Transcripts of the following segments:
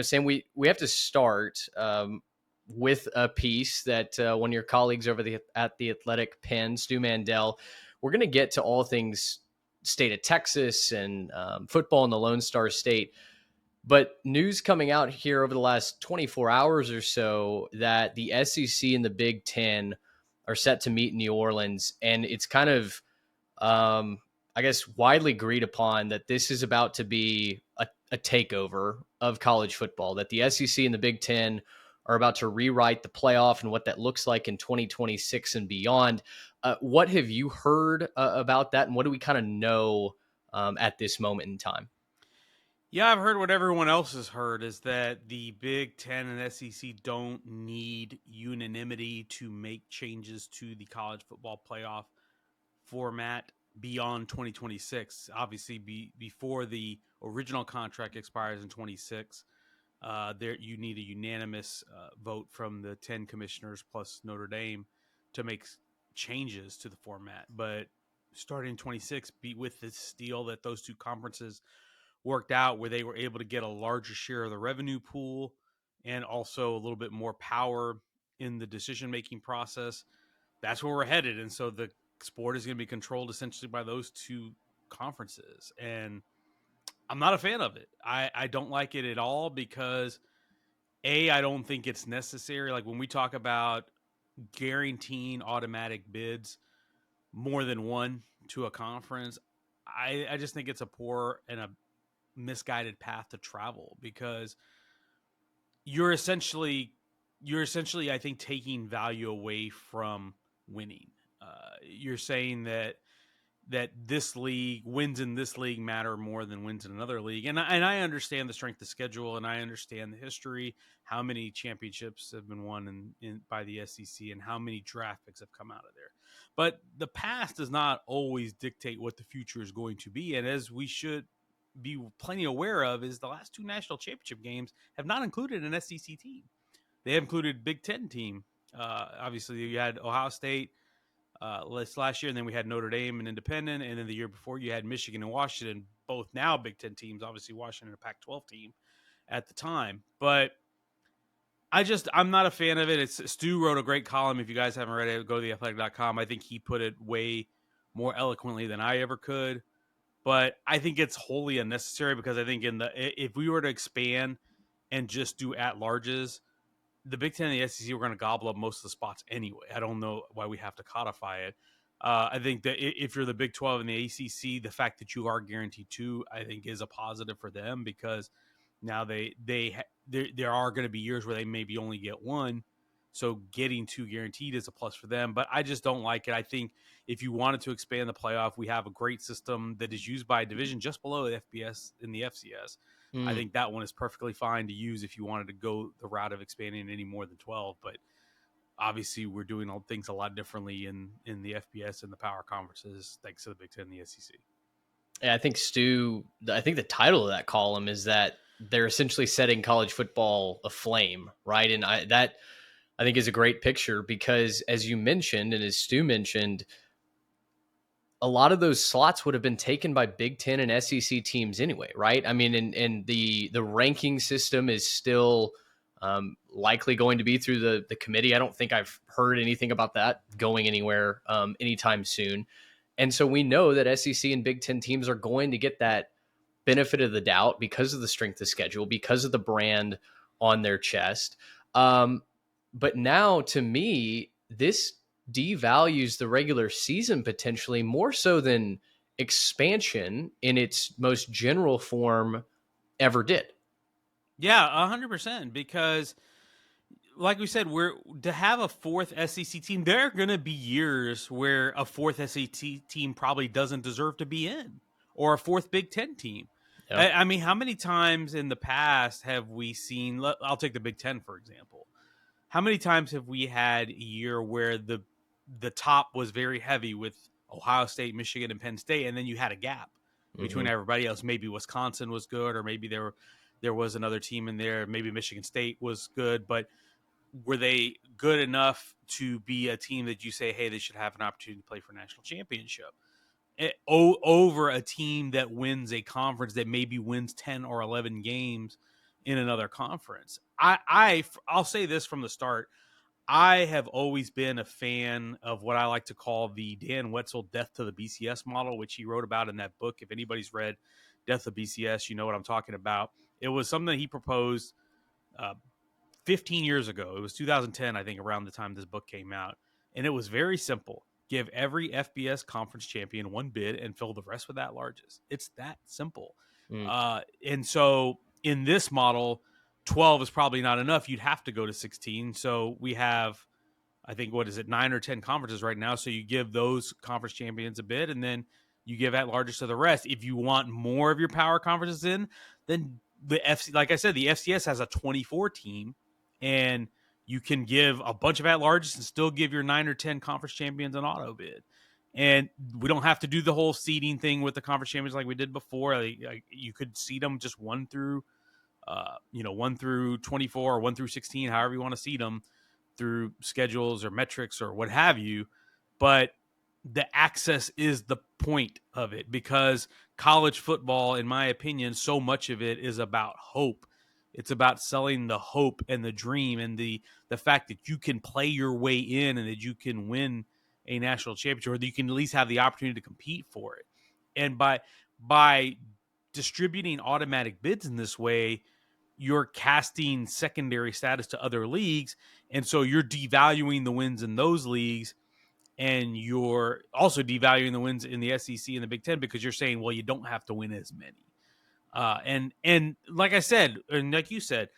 Sam, we have to start with a piece that one of your colleagues at the Athletic penned, Stu Mandel. We're going to get to all things state of Texas and football in the Lone Star State. But news coming out here over the last 24 hours or so that the SEC and the Big Ten are set to meet in New Orleans. And it's kind of, I guess, widely agreed upon that this is about to be a takeover of college football, that the SEC and the Big Ten are about to rewrite the playoff and what that looks like in 2026 and beyond. What have you heard about that? And what do we kind of know at this moment in time? Yeah, I've heard what everyone else has heard is that the Big Ten and SEC don't need unanimity to make changes to the college football playoff format beyond 2026. Obviously, before the original contract expires in 26, there you need a unanimous vote from the 10 commissioners plus Notre Dame to make changes to the format. But starting in 26, with this deal that those two conferences worked out where they were able to get a larger share of the revenue pool and also a little bit more power in the decision-making process, that's where we're headed. And so the sport is going to be controlled essentially by those two conferences. And I'm not a fan of it. I don't like it at all because I don't think it's necessary. Like when we talk about guaranteeing automatic bids, more than one to a conference, I just think it's a poor and a misguided path to travel because you're essentially I think taking value away from winning. You're saying that this league wins in this league matter more than wins in another league, and I understand the strength of schedule and I understand the history, how many championships have been won by the SEC and how many draft picks have come out of there, but the past does not always dictate what the future is going to be, and as we should be plenty aware of is the last two national championship games have not included an SEC team. They have included Big Ten team. Obviously, you had Ohio State last year, and then we had Notre Dame and Independent, and then the year before you had Michigan and Washington, both now Big Ten teams. Obviously, Washington a Pac-12 team at the time, but I'm not a fan of it. Stu wrote a great column. If you guys haven't read it, go to theathletic.com. I think he put it way more eloquently than I ever could. But I think it's wholly unnecessary because I think if we were to expand and just do at-larges, the Big Ten and the SEC were going to gobble up most of the spots anyway. I don't know why we have to codify it. I think that if you're the Big 12 and the ACC, the fact that you are guaranteed two, I think is a positive for them because now there are going to be years where they maybe only get one. So getting two guaranteed is a plus for them, but I just don't like it. I think if you wanted to expand the playoff, we have a great system that is used by a division just below the FBS and the FCS. I think that one is perfectly fine to use if you wanted to go the route of expanding any more than 12. But obviously, we're doing things a lot differently in the FBS and the power conferences, thanks to the Big Ten and the SEC. Yeah, I think the title of that column is that they're essentially setting college football aflame, right? And I think is a great picture because, as you mentioned, and as Stu mentioned, a lot of those slots would have been taken by Big Ten and SEC teams anyway, right? I mean, and the ranking system is still likely going to be through the committee. I don't think I've heard anything about that going anywhere anytime soon. And so we know that SEC and Big Ten teams are going to get that benefit of the doubt because of the strength of schedule, because of the brand on their chest. But now, to me, this devalues the regular season potentially more so than expansion in its most general form ever did. Yeah, 100%. Because, like we said, we're to have a fourth SEC team. There are going to be years where a fourth SEC team probably doesn't deserve to be in, or a fourth Big Ten team. Yep. I mean, how many times in the past have we seen? I'll take the Big Ten for example. How many times have we had a year where the top was very heavy with Ohio State, Michigan, and Penn State, and then you had a gap between everybody else? Maybe Wisconsin was good, or maybe there was another team in there. Maybe Michigan State was good, but were they good enough to be a team that you say, hey, they should have an opportunity to play for a national championship over a team that wins a conference that maybe wins 10 or 11 games in another conference. I'll say this from the start. I have always been a fan of what I like to call the Dan Wetzel death to the BCS model, which he wrote about in that book. If anybody's read Death of BCS, you know what I'm talking about. It was something that he proposed uh, 15 years ago. It was 2010, I think, around the time this book came out. And it was very simple. Give every FBS conference champion one bid and fill the rest with at larges. It's that simple. Mm. And so in this model, 12 is probably not enough. You'd have to go to 16. So we have, I think, what is it, 9 or 10 conferences right now. So you give those conference champions a bid, and then you give at larges to the rest. If you want more of your power conferences in, then like I said, the FCS has a 24 team, and you can give a bunch of at larges and still give your 9 or 10 conference champions an auto bid. And we don't have to do the whole seeding thing with the conference champions like we did before. Like you could seed them just 1 through 24 or 1 through 16, however you want to seed them through schedules or metrics or what have you. But the access is the point of it, because college football, in my opinion, so much of it is about hope. It's about selling the hope and the dream and the fact that you can play your way in and that you can win a national championship, or that you can at least have the opportunity to compete for it. And by distributing automatic bids in this way, you're casting secondary status to other leagues. And so you're devaluing the wins in those leagues, and you're also devaluing the wins in the SEC and the Big Ten, because you're saying, well, you don't have to win as many. And like I said, and like you said,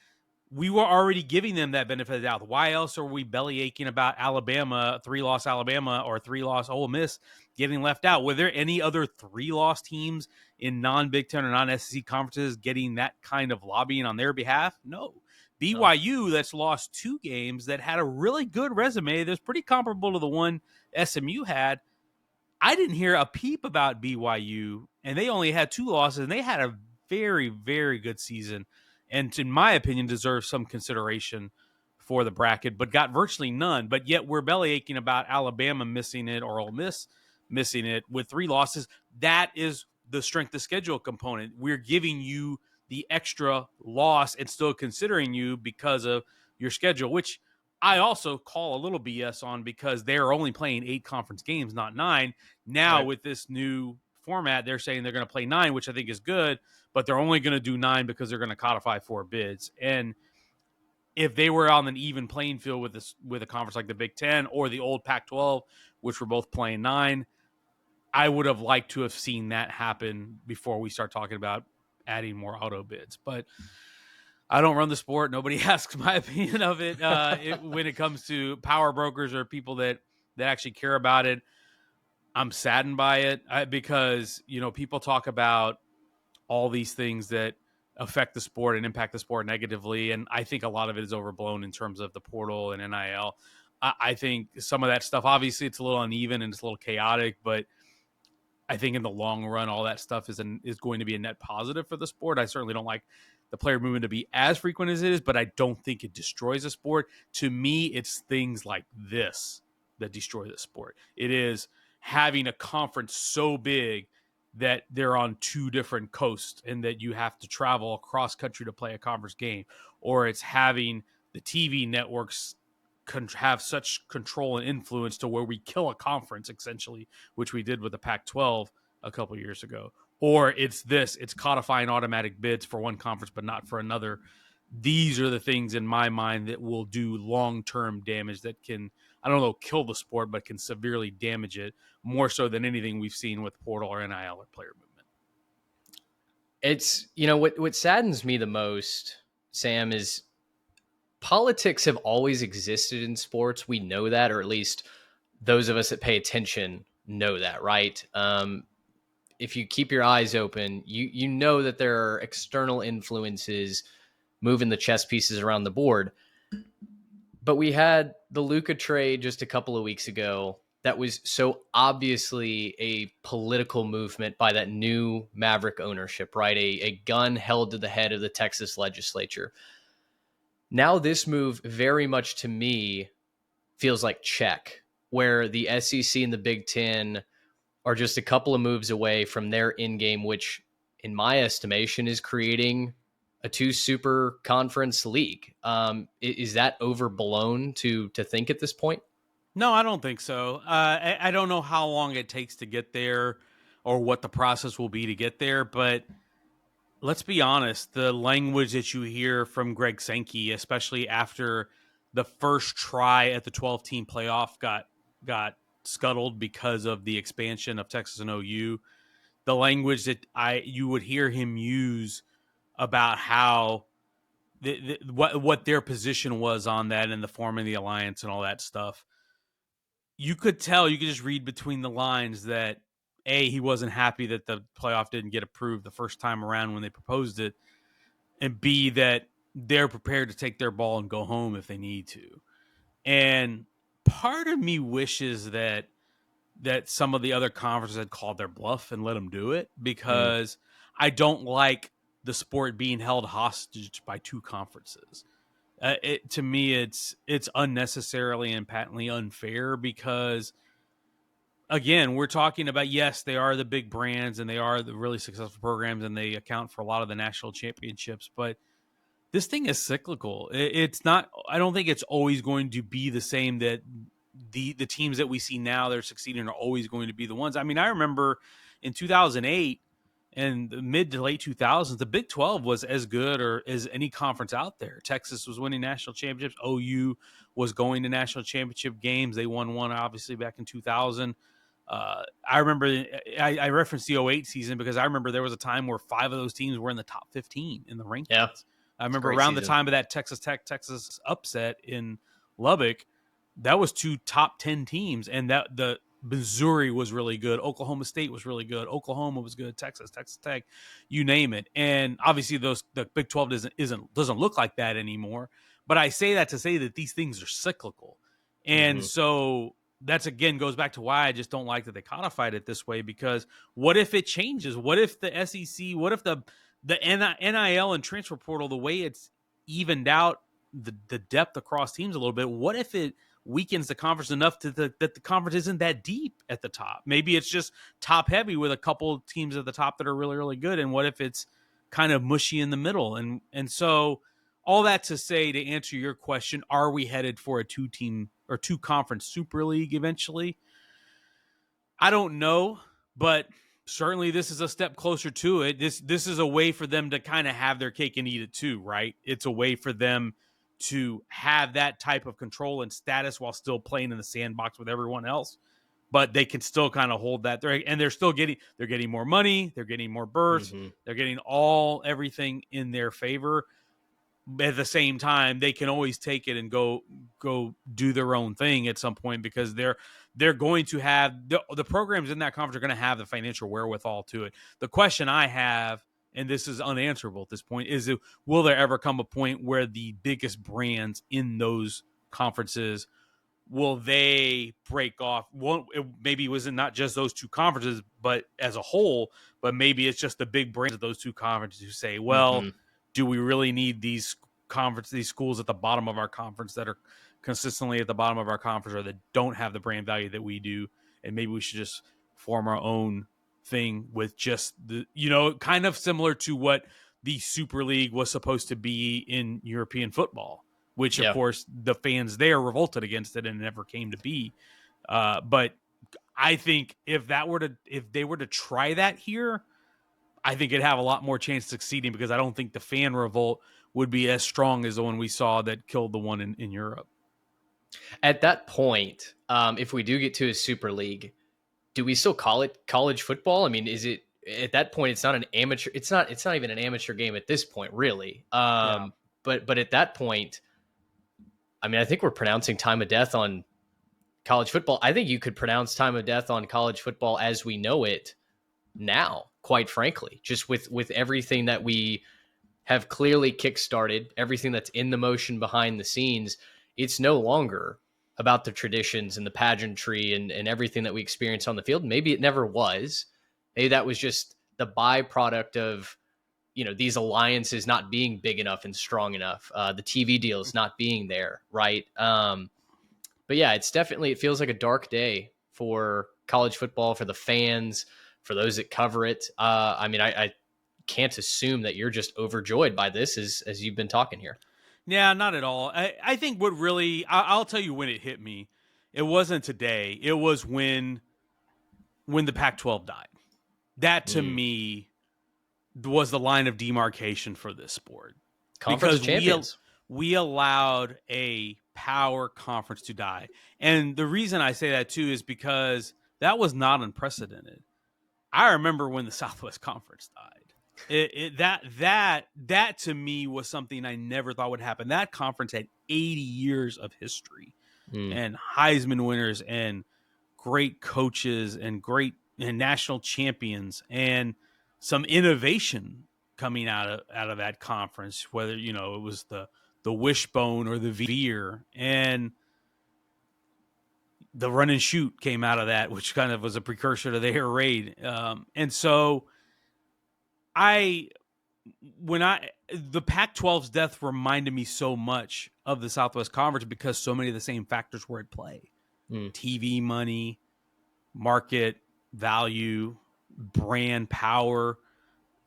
we were already giving them that benefit of the doubt. Why else are we belly aching about Alabama, 3-loss Alabama or 3-loss Ole Miss getting left out? Were there any other 3-loss teams in non-Big Ten or non-SEC conferences getting that kind of lobbying on their behalf? No. BYU, that's lost 2 games, that had a really good resume that's pretty comparable to the one SMU had. I didn't hear a peep about BYU, and they only had 2 losses, and they had a very, very good season, and in my opinion, deserves some consideration for the bracket, but got virtually none. But yet we're belly aching about Alabama missing it or Ole Miss missing it with 3 losses. That is the strength of schedule component. We're giving you the extra loss and still considering you because of your schedule, which I also call a little BS on, because they're only playing 8 conference games, not 9. Now, Right. with this new format, they're saying they're going to play 9, which I think is good, but they're only going to do 9 because they're going to codify 4 bids. And if they were on an even playing field with a conference like the Big Ten or the old Pac-12, which were both playing 9, I would have liked to have seen that happen before we start talking about adding more auto bids. But I don't run the sport. Nobody asks my opinion of it, when it comes to power brokers or people that actually care about it. I'm saddened by it, because people talk about all these things that affect the sport and impact the sport negatively, and I think a lot of it is overblown in terms of the portal and NIL. I think some of that stuff, obviously, it's a little uneven and it's a little chaotic, but I think in the long run, all that stuff is going to be a net positive for the sport. I certainly don't like the player movement to be as frequent as it is, but I don't think it destroys the sport. To me, it's things like this that destroy the sport. It is having a conference so big that they're on 2 different coasts and that you have to travel across country to play a conference game, or it's having the TV networks have such control and influence to where we kill a conference, essentially, which we did with the Pac-12 a couple years ago. Or it's codifying automatic bids for one conference but not for another. These are the things in my mind that will do long-term damage, that can, I don't know, kill the sport, but can severely damage it, more so than anything we've seen with portal or NIL or player movement. It's, what saddens me the most, Sam, is politics have always existed in sports. We know that, or at least those of us that pay attention know that, right? If you keep your eyes open, you know that there are external influences moving the chess pieces around the board. But we had the Luka trade just a couple of weeks ago that was so obviously a political movement by that new Maverick ownership, right? A gun held to the head of the Texas legislature. Now this move very much to me feels like check, where the SEC and the Big Ten are just a couple of moves away from their in game, which in my estimation is creating a two super conference league. Is that overblown to think at this point? No, I don't think so. I don't know how long it takes to get there or what the process will be to get there, but let's be honest, the language that you hear from Greg Sankey, especially after the first try at the 12-team playoff got scuttled because of the expansion of Texas and OU, the language that you would hear him use about how what their position was on that and the forming of the alliance and all that stuff. You could tell, you could just read between the lines that A, he wasn't happy that the playoff didn't get approved the first time around when they proposed it, and B, that they're prepared to take their ball and go home if they need to. And part of me wishes that some of the other conferences had called their bluff and let them do it, Mm, because I don't like the sport being held hostage by two conferences. To me, it's unnecessarily and patently unfair, because again, we're talking about, yes, they are the big brands and they are the really successful programs and they account for a lot of the national championships, but this thing is cyclical. It's not. I don't think it's always going to be the same. That the teams that we see now that are succeeding are always going to be the ones. I mean, I remember in 2008 and the mid to late 2000s, the Big 12 was as good or as any conference out there. Texas was winning national championships. OU was going to national championship games. They won one obviously back in 2000. I remember I referenced the '08 season because I remember there was a time where 5 of those teams were in the top 15 in the yeah, rankings. I it's a remember great around the season. time of that Texas Tech Texas upset in Lubbock, that was 2 top 10 teams, and that the Missouri was really good, Oklahoma State was really good, Oklahoma was good, Texas Tech, you name it. And obviously the Big 12 doesn't look like that anymore. But I say that to say that these things are cyclical. And Hmm. so that's again goes back to why I just don't like that they codified it this way, because what if it changes? What if the SEC, what if the NIL and transfer portal, the way it's evened out the depth across teams a little bit, what if it weakens the conference enough that the conference isn't that deep at the top? Maybe it's just top heavy with a couple of teams at the top that are really, really good. And what if it's kind of mushy in the middle? And so all that to say, to answer your question, are we headed for a two-team or two-conference Super League eventually? I don't know, but certainly this is a step closer to it. This is a way for them to kind of have their cake and eat it too, right? It's a way for them to have that type of control and status while still playing in the sandbox with everyone else. But they can still kind of hold that there, and they're getting more money, they're getting more berths, Hmm. they're getting everything in their favor. At the same time, they can always take it and go do their own thing at some point, because they're going to have the programs in that conference are going to have the financial wherewithal to it. The question I have, and this is unanswerable at this point, is will there ever come a point where the biggest brands in those conferences, will they break off? Maybe it wasn't not just those two conferences, but as a whole. But maybe it's just the big brands of those two conferences who say, "Well, Hmm. do we really need these schools at the bottom of our conference that are consistently at the bottom of our conference, or that don't have the brand value that we do? And maybe we should just form our own thing with just kind of similar to what the Super League was supposed to be in European football." Which of Yeah. course the fans there revolted against it and it never came to be. But I think if they were to try that here, I think it'd have a lot more chance of succeeding, because I don't think the fan revolt would be as strong as the one we saw that killed the one in Europe. At that point, if we do get to a super league, do we still call it college football? I mean, is it at that point? It's not an amateur. It's not even an amateur game at this point, really. Yeah. But at that point, I mean, I think we're pronouncing time of death on college football. I think you could pronounce time of death on college football as we know it now. Quite frankly, just with everything that we have clearly kickstarted, everything that's in the motion behind the scenes, it's no longer about the traditions and the pageantry and everything that we experience on the field. Maybe it never was. Maybe that was just the byproduct of, these alliances not being big enough and strong enough, the TV deals not being there, right? But yeah, it feels like a dark day for college football, for the fans, for those that cover it. I mean, I can't assume that you're just overjoyed by this as you've been talking here. Yeah, not at all. I think what really, I'll tell you when it hit me. It wasn't today. It was when the Pac-12 died. That to Mm. me was the line of demarcation for this sport, Conference of because Champions. we allowed a power conference to die. And the reason I say that too is because that was not unprecedented. I remember when the Southwest Conference died. That to me was something I never thought would happen. That conference had 80 years of history Mm. and Heisman winners and great coaches and great and national champions and some innovation coming out of that conference, whether it was the wishbone or the veer, and the run and shoot came out of that, which kind of was a precursor to the air raid. And so I when I the Pac-12's death reminded me so much of the Southwest Conference because so many of the same factors were at play. Mm. TV money, market value, brand power,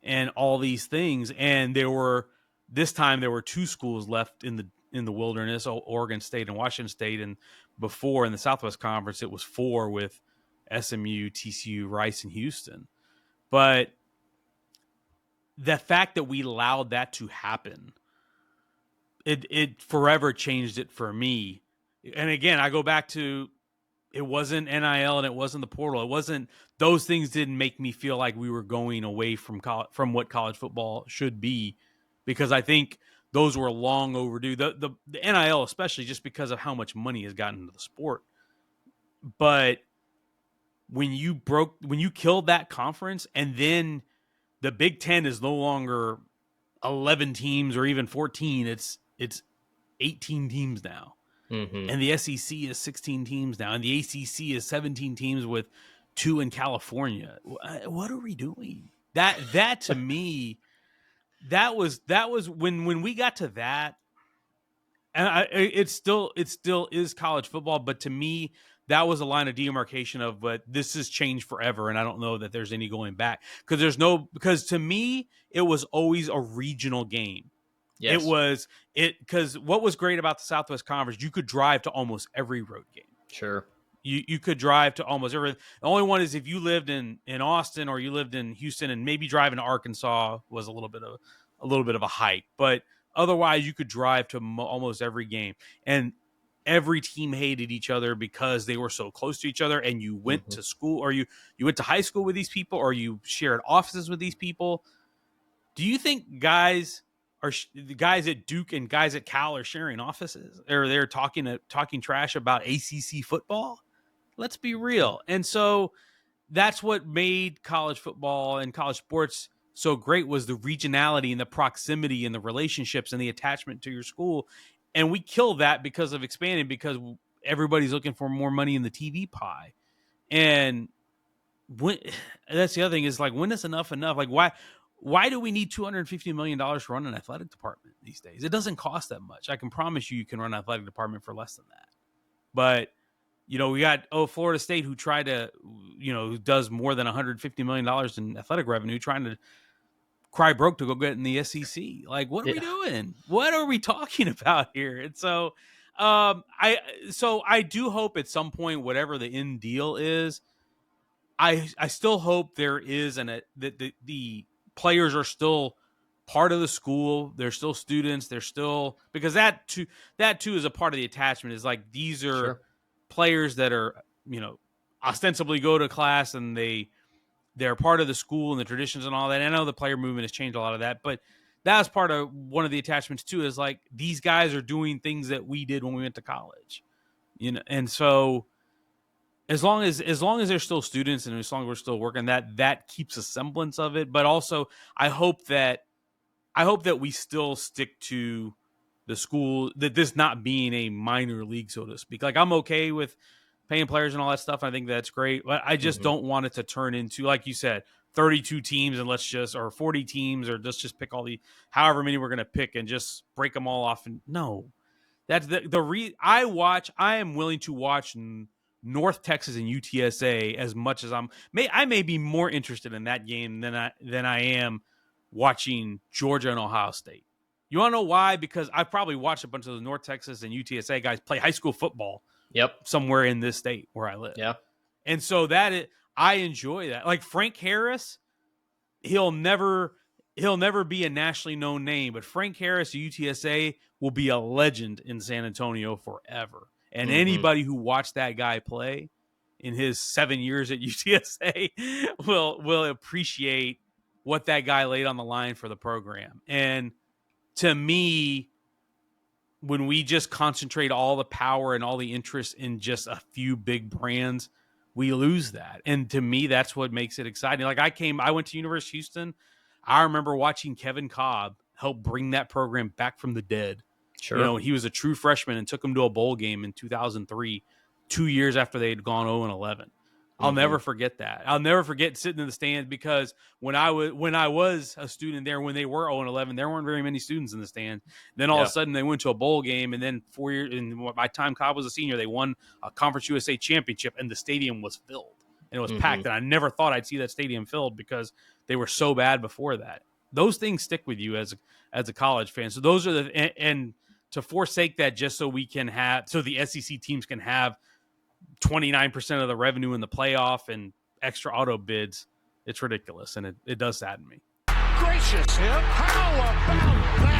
and all these things. And this time there were two schools left in the wilderness, Oregon State and Washington State, and before in the Southwest Conference it was four with SMU, TCU, Rice, and Houston. But the fact that we allowed that to happen, it forever changed it for me. And again, I go back to, it wasn't NIL and it wasn't the portal. It wasn't, those things didn't make me feel like we were going away from what college football should be, because I think those were long overdue. The NIL, especially, just because of how much money has gotten into the sport. But when you killed that conference, and then the Big Ten is no longer 11 teams or even 14. It's 18 teams now. Mm-hmm. And the SEC is 16 teams now. And the ACC is 17 teams with 2 in California. What are we doing? That to me, that was when we got to that. And it still is college football, but to me, that was a line of demarcation of, but this has changed forever, and I don't know that there's any going back, because to me it was always a regional game. Yes. Because what was great about the Southwest Conference, you could drive to almost every road game. Sure. You could drive to almost every. The only one is if you lived in Austin or you lived in Houston, and maybe driving to Arkansas was a little bit of a hike, but otherwise you could drive to almost every game, and every team hated each other because they were so close to each other, and you went to school, or you went to high school with these people, or you shared offices with these people. Do you think the guys at Duke and guys at Cal are sharing offices, or they're talking trash about ACC football? Let's be real. And so that's what made college football and college sports so great, was the regionality and the proximity and the relationships and the attachment to your school. And we kill that because of expanding, because everybody's looking for more money in the TV pie. And that's the other thing, is like, when is enough? Like, why do we need $250 million to run an athletic department these days? It doesn't cost that much. I can promise you can run an athletic department for less than that. But we got Florida State, who tried to, who does more than $150 million in athletic revenue, trying to cry broke to go get in the SEC. Like, what are we doing? What are we talking about here? And so, I do hope at some point, whatever the end deal is, I still hope there is that the players are still part of the school. They're still students. They're still, because that too is a part of the attachment. Is like, these are players that are, ostensibly go to class, and they're part of the school and the traditions and all that. I know the player movement has changed a lot of that, but that was part of one of the attachments too, is like, these guys are doing things that we did when we went to college, and so as long as they're still students, and as long as we're still working, that keeps a semblance of it. But also, I hope that we still stick to the school, that this not being a minor league, so to speak. Like, I'm okay with paying players and all that stuff. I think that's great, but I just don't want it to turn into, like you said, 32 teams, and or 40 teams, or just pick all however many we're going to pick and just break them all off. And no, that's I am willing to watch North Texas and UTSA as much as I may be more interested in that game than I am watching Georgia and Ohio State. You want to know why? Because I've probably watched a bunch of the North Texas and UTSA guys play high school football somewhere in this state where I live. Yeah. And so I enjoy that. Like Frank Harris, he'll never be a nationally known name, but Frank Harris at UTSA will be a legend in San Antonio forever. And anybody who watched that guy play in his 7 years at UTSA will appreciate what that guy laid on the line for the program. And to me, when we just concentrate all the power and all the interest in just a few big brands, we lose that. And to me, that's what makes it exciting. Like I went to University of Houston. I remember watching Kevin Cobb help bring that program back from the dead. Sure. You know, he was a true freshman and took him to a bowl game in 2003, 2 years after they had gone 0-11. I'll never forget that. I'll never forget sitting in the stands, because when I was a student there, when they were 0-11, there weren't very many students in the stand. Then all of a sudden they went to a bowl game, and then 4 years, and by the time Cobb was a senior, they won a Conference USA championship, and the stadium was filled and it was packed. And I never thought I'd see that stadium filled because they were so bad before that. Those things stick with you as a college fan. So those are and to forsake that just so we can have, so the SEC teams can have 29% of the revenue in the playoff and extra auto bids, it's ridiculous, and it does sadden me. Gracious him! How about that?